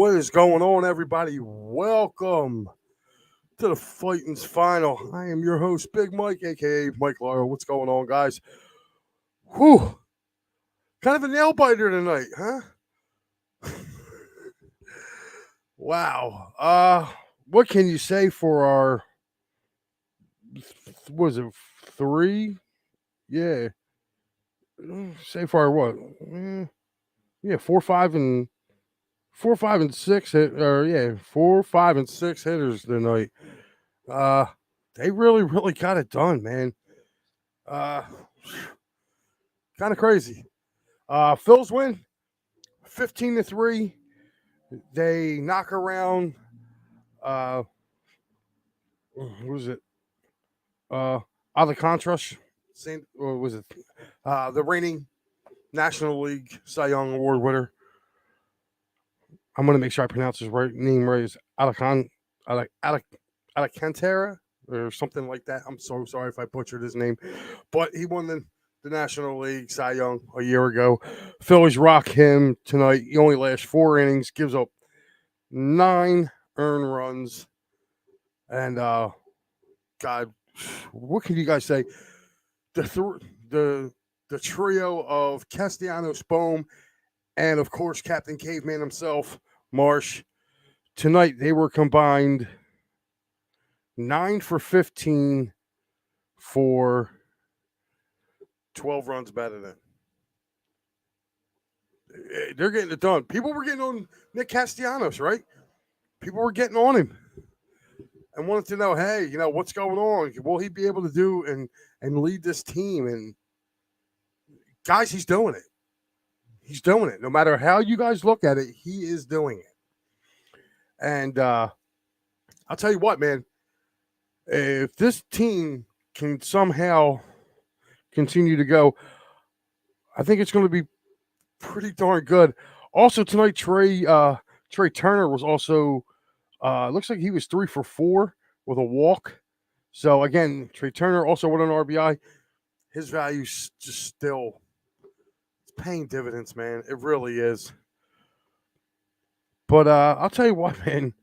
What is going on, everybody? Welcome to the Phightins Final. I am your host, Big Mike, aka Mike Lyle. What's going on, guys? Whew, kind of a nail biter tonight, huh? Wow. What can you say for our? Was it three? Yeah. Say for our what? Yeah, 4, 5, and 6 hit, or yeah, 4, 5, and 6 hitters tonight. Uh, they really got it done, man. Uh, kind of crazy. Phil's win 15-3. They knock around. Who was it? Uh, Alcantara, Saint, or was it the reigning National League Cy Young Award winner? I'm gonna make sure I pronounce his name right. Is Alcantara or something like that. I'm so sorry if I butchered his name, but he won the National League Cy Young a year ago. Phillies rock him tonight. He only lasts 4 innings, gives up 9 earned runs, and God, what can you guys say? The the trio of Castellanos, Bohm, and of course Captain Caveman himself, Marsh. Tonight they were combined 9 for 15 for 12 runs better than. They're getting it done. People were getting on Nick Castellanos, right? People were getting on him and wanted to know, hey, what's going on? Will he be able to do and lead this team? And guys, he's doing it. He's doing it. No matter how you guys look at it, he is doing it. And I'll tell you what, man. If this team can somehow continue to go, I think it's going to be pretty darn good. Also tonight, Trey Turner was also looks like he was 3 for 4 with a walk. So again, Trey Turner also with an RBI. His value's just still it's paying dividends, man. It really is. But I'll tell you what, man.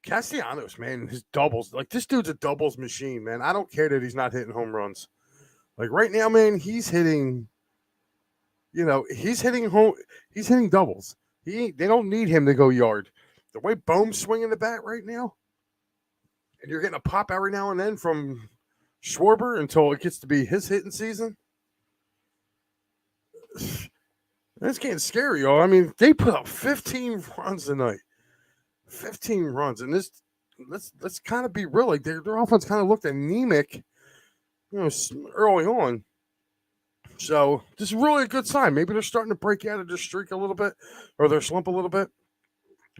Castellanos, man, his doubles. Like this dude's a doubles machine, man. I don't care that he's not hitting home runs. Like right now, man, he's hitting. He's hitting home. He's hitting doubles. They don't need him to go yard. The way Bohm's swinging the bat right now, and you're getting a pop every now and then from Schwarber until it gets to be his hitting season. It's getting scary, y'all. I mean, they put up 15 runs tonight. 15 runs, and this let's kind of be real. Like their offense kind of looked anemic, early on. So this is really a good sign. Maybe they're starting to break out of their streak a little bit, or their slump a little bit.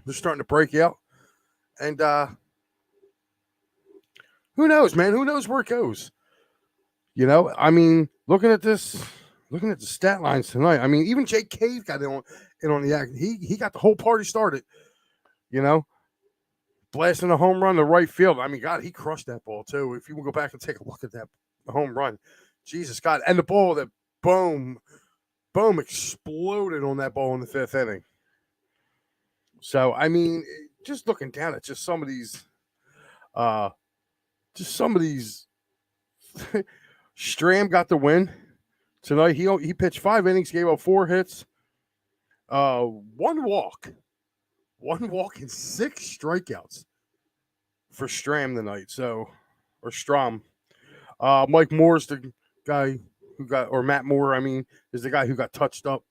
They're starting to break out, and who knows, man? Who knows where it goes? I mean, looking at the stat lines tonight. I mean, even Jake Cave got in on the act. He got the whole party started. Blasting a home run to right field. I mean, God, he crushed that ball too. If you will go back and take a look at that home run, Jesus God, and the ball that Bohm exploded on that ball in the 5th inning. So I mean, just looking down at just some of these, Stram got the win tonight. He pitched 5 innings, gave up 4 hits, 1 walk. 1 walk and 6 strikeouts for Stram tonight. So, or Strom. Mike Moore's the guy who got, or Matt Moore, I mean, is the guy who got touched up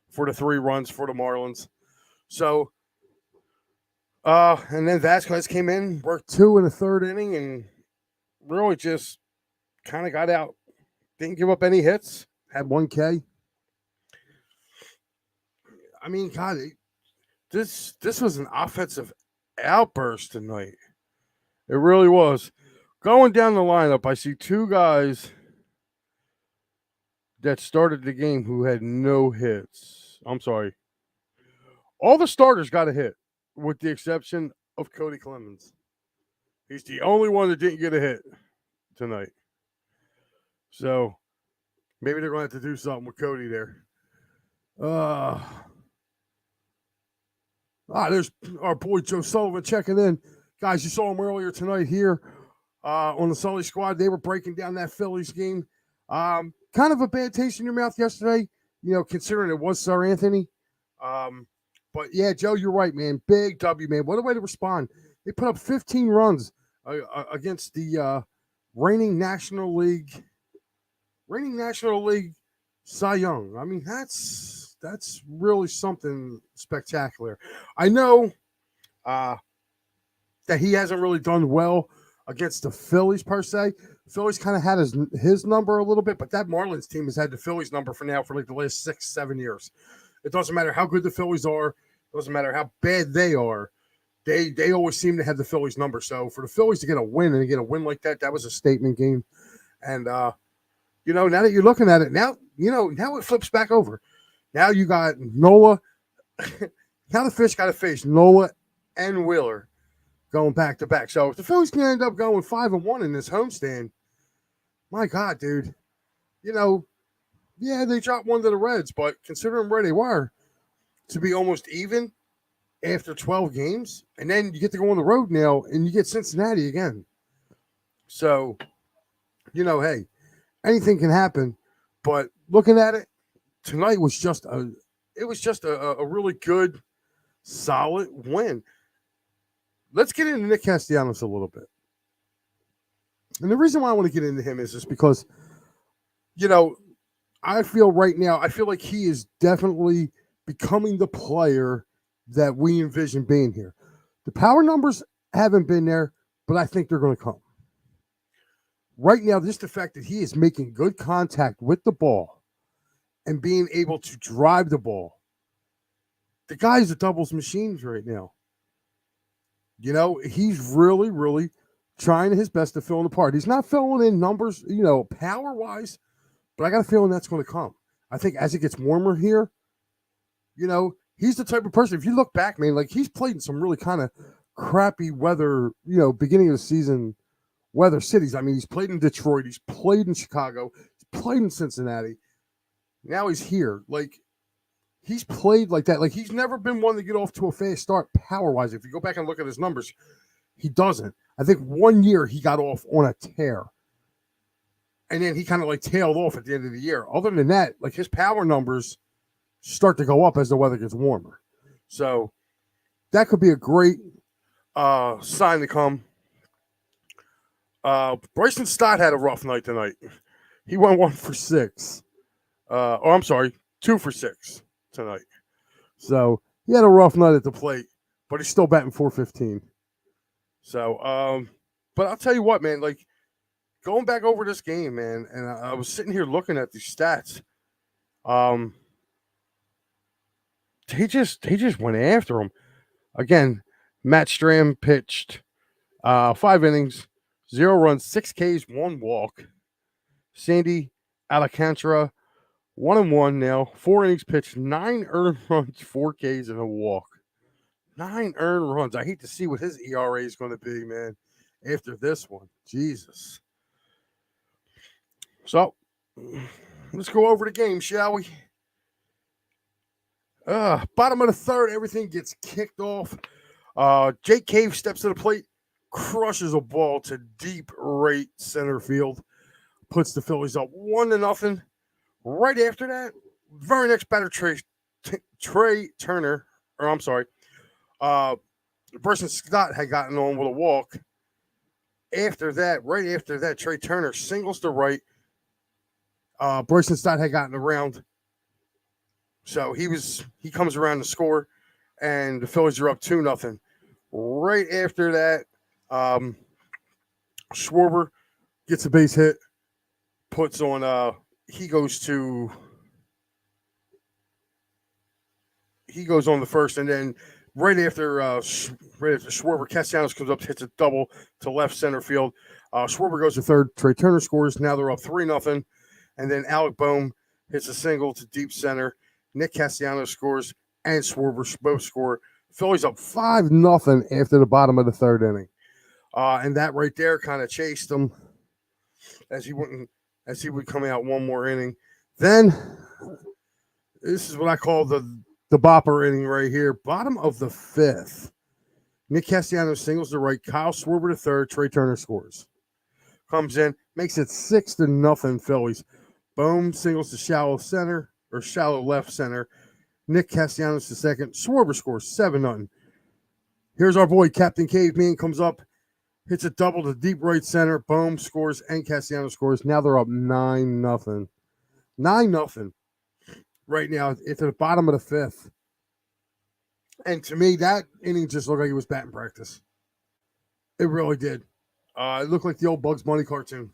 for the 3 runs for the Marlins. So, and then Vasquez came in, worked 2 in the 3rd inning, and really just kind of got out. Didn't give up any hits. Had 1 K. I mean, God, this was an offensive outburst tonight. It really was. Going down the lineup, I see 2 guys that started the game who had no hits. I'm sorry. All the starters got a hit, with the exception of Cody Clemens. He's the only one that didn't get a hit tonight. So maybe they're going to have to do something with Cody there. There's our boy Joe Sullivan checking in. Guys, you saw him earlier tonight here on the Sully squad. They were breaking down that Phillies game. Kind of a bad taste in your mouth yesterday, considering it was Sir Anthony. But yeah, Joe, you're right, man. Big W, man. What a way to respond. They put up 15 runs against the reigning National League Cy Young. I mean, that's really something spectacular. I know that he hasn't really done well against the Phillies per se. Phillies kind of had his number a little bit, but that Marlins team has had the Phillies number for like the last 6-7 years. It doesn't matter how good the Phillies are. It doesn't matter how bad they are. They always seem to have the Phillies number. So for the Phillies to get a win and to get a win like that, that was a statement game. And now that you're looking at it, now it flips back over. Now you got Nola. Now the Fish got to face Nola and Wheeler going back to back. So if the Phillies can end up going 5-1 in this homestand, my God, dude, yeah, they dropped one to the Reds, but considering where they were, to be almost even after 12 games, and then you get to go on the road now, and you get Cincinnati again. So, hey, anything can happen. But looking at it, tonight was just a really good, solid win. Let's get into Nick Castellanos a little bit. And the reason why I want to get into him is just because, I feel like he is definitely becoming the player that we envision being here. The power numbers haven't been there, but I think they're going to come. Right now, just the fact that he is making good contact with the ball and being able to drive the ball. The guy's a doubles machine right now. He's really, really trying his best to fill in the part. He's not filling in numbers, power-wise, but I got a feeling that's going to come. I think as it gets warmer here, he's the type of person, if you look back, man, like he's played in some really kind of crappy weather, beginning of the season weather cities. I mean, he's played in Detroit, he's played in Chicago, he's played in Cincinnati. Now he's here. Like, he's played like that. Like, he's never been one to get off to a fast start power-wise. If you go back and look at his numbers, he doesn't. I think one year he got off on a tear. And then he kind of like tailed off at the end of the year. Other than that, like his power numbers start to go up as the weather gets warmer. So that could be a great sign to come. Bryson Stott had a rough night tonight. He went 1 for 6. 2 for 6 tonight. So he had a rough night at the plate, but he's still batting .415. So, but I'll tell you what, man, like going back over this game, man, and I was sitting here looking at these stats. He just went after him. Again, Matt Stram pitched 5 innings, 0 runs, 6 Ks, 1 walk. Sandy Alcantara, 1-1 now, 4 innings pitched, 9 earned runs, 4 Ks, and a walk. 9 earned runs. I hate to see what his ERA is going to be, man, after this one. Jesus. So, let's go over the game, shall we? Bottom of the third, everything gets kicked off. Jake Cave steps to the plate, crushes a ball to deep right center field, puts the Phillies up 1-0. Right after that, very next batter, Trey Turner, or I'm sorry, Bryson Stott had gotten on with a walk. Right after that, Trey Turner singles to right. Bryson Stott had gotten around. So he comes around to score, and the Phillies are up 2-0. Right after that, Schwarber gets a base hit, puts on he goes on the first, and then right after Schwarber, Castellanos comes up, hits a double to left center field. Schwarber goes to third. Trey Turner scores. Now they're up 3-0, and then Alec Boehm hits a single to deep center. Nick Castellanos scores, and Schwarber both score. Phillies up 5-0 after the bottom of the third inning, and that right there kind of chased him as he would come out one more inning. Then this is what I call the the bopper inning right here. Bottom of the fifth. Nick Castellanos singles to right. Kyle Schwarber to third. Trey Turner scores. Comes in, makes it 6-0 Phillies. Bohm singles to shallow center or shallow left center. Nick Castellanos to second. Schwarber scores 7-0. Here's our boy Captain Caveman comes up, hits a double to deep right center. Bohm scores and Castellanos scores. Now they're up 9-0. 9-0 right now at the bottom of the fifth. And to me, that inning just looked like it was batting practice. It really did. It looked like the old Bugs Bunny cartoon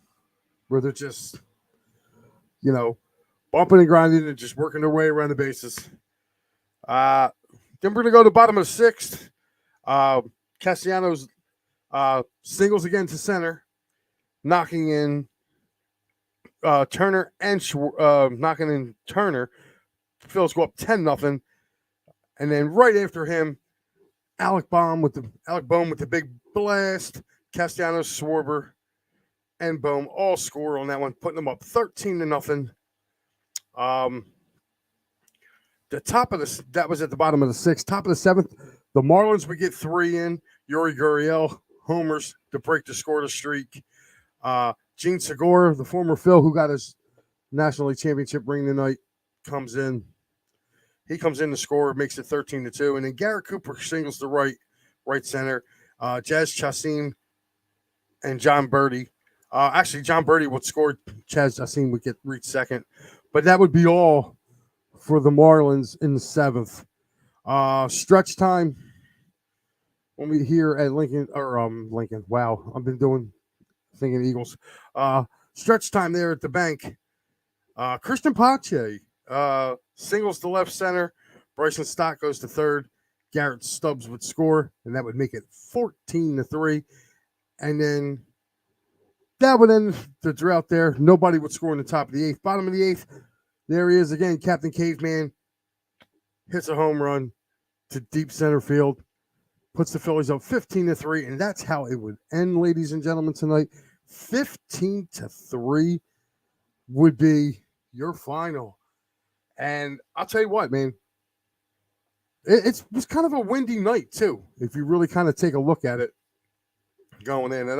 where they're just, bumping and grinding and just working their way around the bases. Then we're going to go to the bottom of the sixth. Castellanos singles again to center, knocking in Turner and knocking in Turner. Phillies go up 10-0. And then right after him, Alec Bohm with the big blast. Castellanos, Schwarber, and Bohm all score on that one, putting them up 13-0. That was at the bottom of the sixth. Top of the seventh, the Marlins would get 3 in. Yuri Gurriel homers to break the scoreless streak. Gene Segura, the former Phil who got his National League Championship ring tonight, comes in. He comes in to score, makes it 13-2. And then Garrett Cooper singles to right center. Jazz Chassim and John Birdie. Actually, John Birdie would score. Chaz Chassim would reach second. But that would be all for the Marlins in the seventh. Stretch time. When we here at Lincoln. Wow, I've been thinking Eagles. Stretch time there at the bank. Christian Pache singles to left center. Bryson Stott goes to third. Garrett Stubbs would score, and that would make it 14-3. And then that would end the drought there. Nobody would score in the top of the eighth. Bottom of the eighth, there he is again. Captain Caveman hits a home run to deep center field, puts the Phillies up 15-3, and that's how it would end, ladies and gentlemen, tonight. 15-3 would be your final. And I'll tell you what, man, it was kind of a windy night, too, if you really kind of take a look at it going in. And,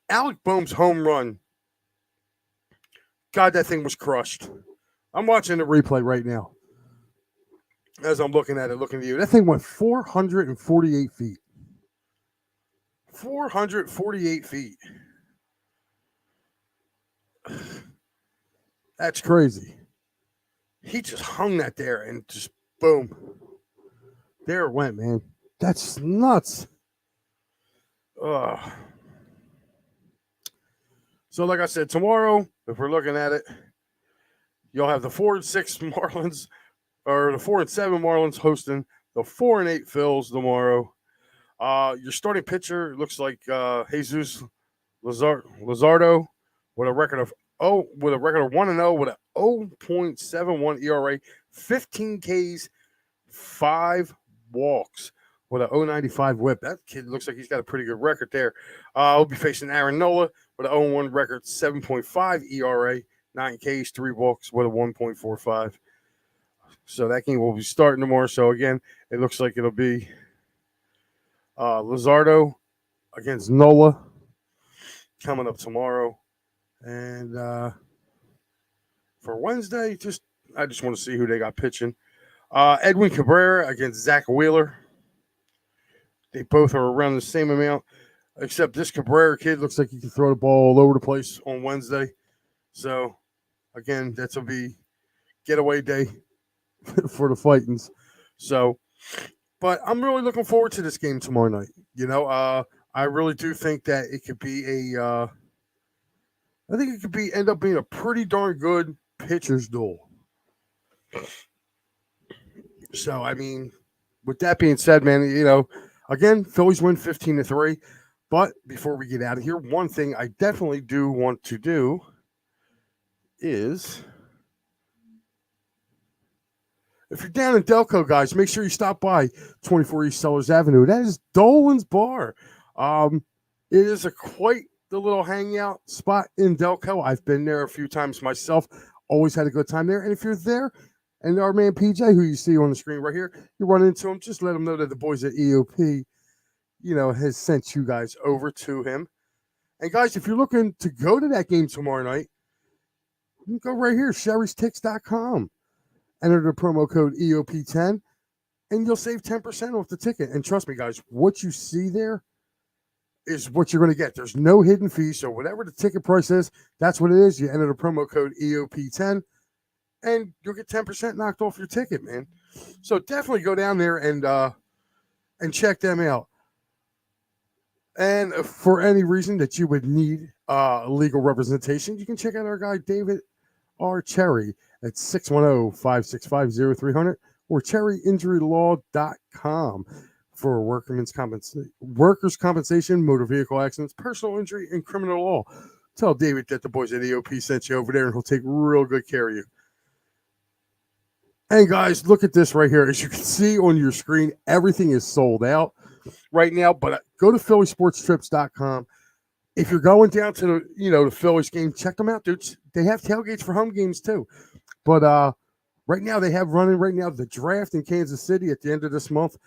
Alec Bohm's home run, God, that thing was crushed. I'm watching the replay right now as I'm looking at you. That thing went 448 feet. 448 feet. That's crazy. He just hung that there and just boom. There it went, man. That's nuts. So, like I said, tomorrow, if we're looking at it, you'll have the 4-6 Marlins, or the 4-7 Marlins hosting the 4-8 Phils tomorrow. Your starting pitcher looks like Jesus Luzardo with a record of 1-0 with an 0.71 ERA, 15 Ks, 5 walks with an 0.95 whip. That kid looks like he's got a pretty good record there. He'll be facing Aaron Nola with an 0-1 record, 7.5 ERA, 9 Ks, 3 walks with a 1.45. So that game will be starting tomorrow. So again, it looks like it'll be Luzardo against Nola coming up tomorrow. And for Wednesday, I just want to see who they got pitching. Edwin Cabrera against Zach Wheeler. They both are around the same amount, except this Cabrera kid looks like he can throw the ball all over the place on Wednesday. So, again, that's will be getaway day for the Phightins. So, but I'm really looking forward to this game tomorrow night. I really do think that it could be end up being a pretty darn good pitcher's duel. So, I mean, with that being said, man, again, Phillies win 15-3. But before we get out of here, one thing I definitely do want to do is, if you're down in Delco, guys, make sure you stop by 24 East Sellers Avenue. That is Dolan's Bar. It is quite the little hangout spot in Delco. I've been there a few times myself. Always had a good time there. And if you're there And our man PJ, who you see on the screen right here, you run into him, just let him know that the boys at EOP, has sent you guys over to him. And guys, if you're looking to go to that game tomorrow night, you can go right here, sherrystix.com. Enter the promo code EOP10, and you'll save 10% off the ticket. And trust me, guys, what you see there is what you're going to get. There's no hidden fee, so whatever the ticket price is, that's what it is. You enter the promo code EOP10, and you'll get 10% knocked off your ticket, man. So definitely go down there and check them out. And for any reason that you would need legal representation, you can check out our guy David R. Cherry at 610-565-0300 or cherryinjurylaw.com for workers' compensation, motor vehicle accidents, personal injury, and criminal law. Tell David that the boys at EOP sent you over there, and he'll take real good care of you. And guys, look at this right here. As you can see on your screen, everything is sold out right now, but go to phillysportstrips.com. If you're going down to the Phillies game, check them out, dudes. They have tailgates for home games too. But right now they have running the draft in Kansas City at the end of this month.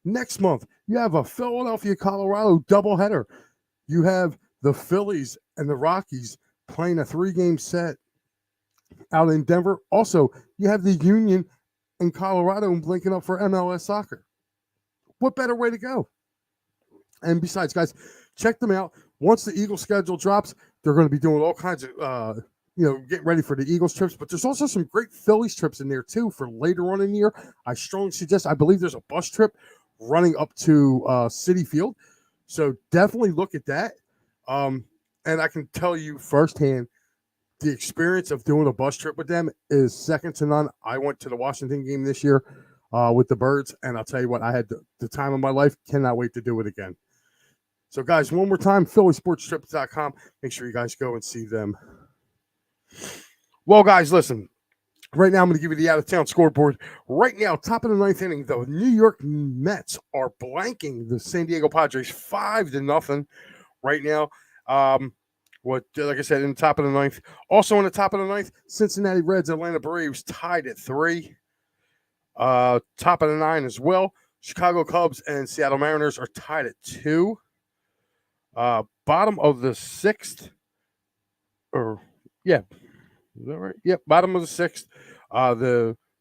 Next month, you have a Philadelphia, Colorado doubleheader. You have the Phillies and the Rockies playing a 3-game set out in Denver. Also, you have the Union in Colorado linking up for MLS soccer. What better way to go? And besides, guys, check them out. Once the Eagles schedule drops, they're going to be doing all kinds of, getting ready for the Eagles trips. But there's also some great Phillies trips in there, too, for later on in the year. I strongly suggest, I believe there's a bus trip running up to Citi Field. So definitely look at that. And I can tell you firsthand, the experience of doing a bus trip with them is second to none. I went to the Washington game this year with the Birds, and I'll tell you what, I had the time of my life. Cannot wait to do it again. So, guys, one more time, phillysportstrips.com. Make sure you guys go and see them. Well, guys, listen. Right now, I'm going to give you the out-of-town scoreboard. Right now, top of the 9th inning, the New York Mets are blanking the San Diego Padres 5-0 right now. Like I said, in the top of the 9th. Also in the top of the 9th, Cincinnati Reds, Atlanta Braves tied at 3. Top of the 9 as well. Chicago Cubs and Seattle Mariners are tied at 2. Bottom of the 6th. Is that right? Yep, bottom of the 6th.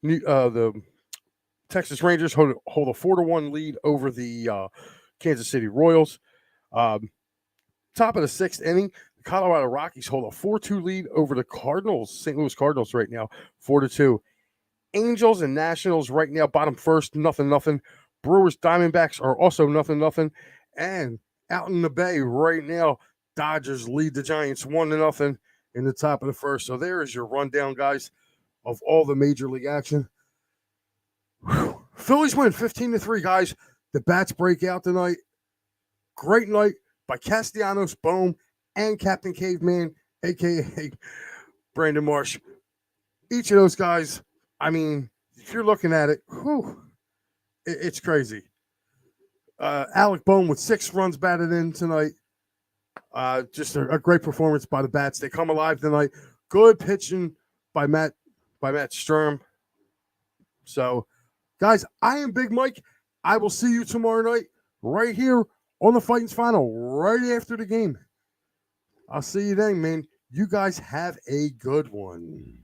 The Texas Rangers hold a 4-1 lead over the Kansas City Royals. Top of the 6th inning, the Colorado Rockies hold a 4-2 lead over the Cardinals, St. Louis Cardinals right now, 4-2. Angels and Nationals right now, bottom first, 0-0. Brewers Diamondbacks are also 0-0. And out in the Bay right now, Dodgers lead the Giants 1-0 in the top of the first. So there is your rundown, guys, of all the major league action. Whew. Phillies win 15-3, guys. The bats break out tonight. Great night by Castellanos, Bohm, and Captain Caveman, a.k.a. Brandon Marsh. Each of those guys, I mean, if you're looking at it, it's crazy. Alec Bohm with 6 runs batted in tonight. Just a great performance by the bats. They come alive tonight. Good pitching by Matt Sturm. So, guys, I am Big Mike. I will see you tomorrow night right here on the Phightins Final, right after the game. I'll see you then, man. You guys have a good one.